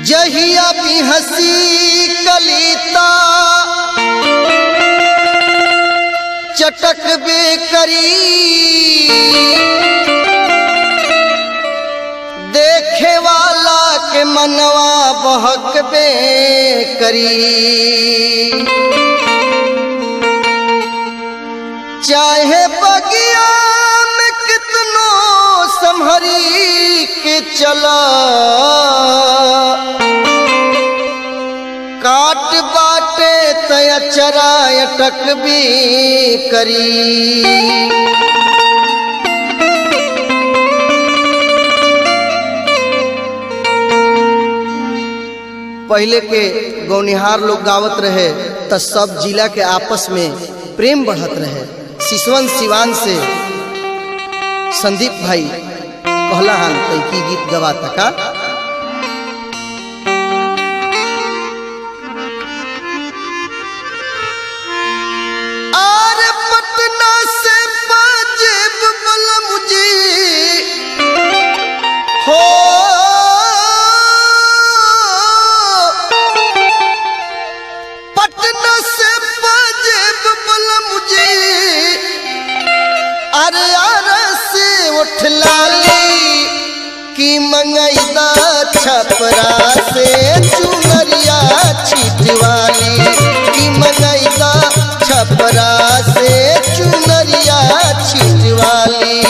जहिया भी हंसी कलीता चटक बे करी, देखे वाला के मनवा बहक बे करी। चाहे बगिया में कितनो संभरी के चला, काट बाटे तय चरा अटक भी करी। पहले के गौनिहार लोग गावत रहे तो सब जिला के आपस में प्रेम बढ़त रहे। सिसवन सिवान से संदीप भाई कहला हाल की गीत गवाता का। आरे पटना से पाजेब बलम जी हो, पटना से पाजेब बलम जी, अरे यार से उठ लाली की मंगैदा छपरा से चुनरिया छिटवाली, की मंगैदा छपरा से चुनरिया छिटवाली।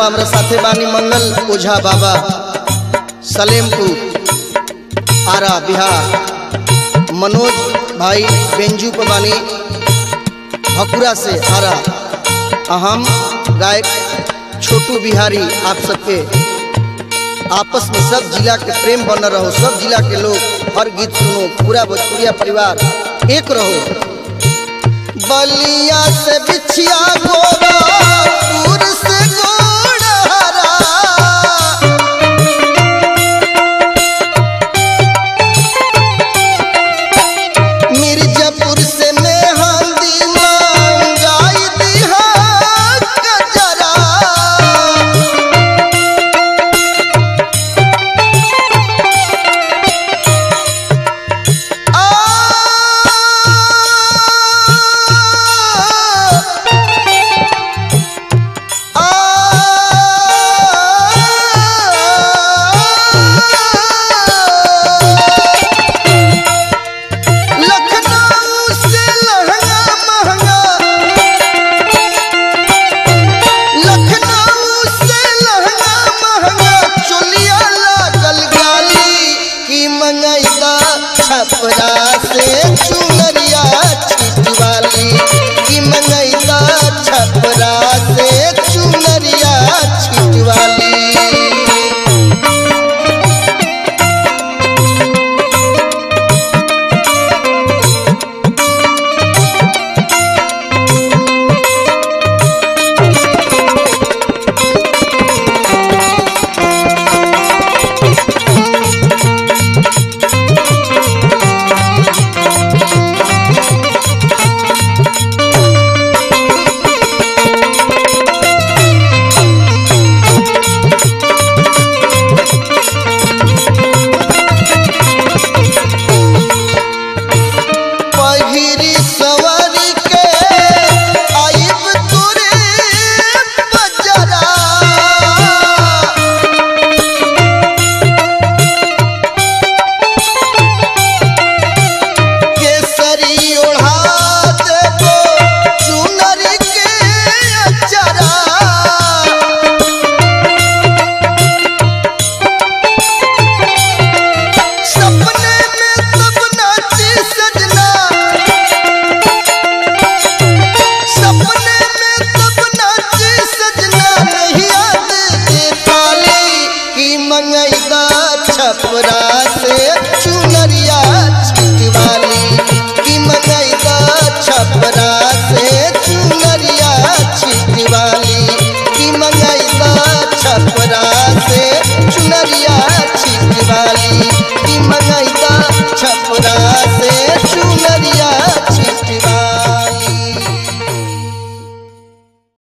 हमरा साथे बानी मंगल ओझा बाबा सलेमपुर आरा बिहार, मनोज भाई बेंजू पर बानी भकुरा से आरा, हम गायक छोटू बिहारी। आप सबके आपस में सब जिला के प्रेम बन रहो, सब जिला के लोग हर गीत सुनो, पूरा भोजपुरिया परिवार एक रहो। बलिया से बिछिया गोरखपुर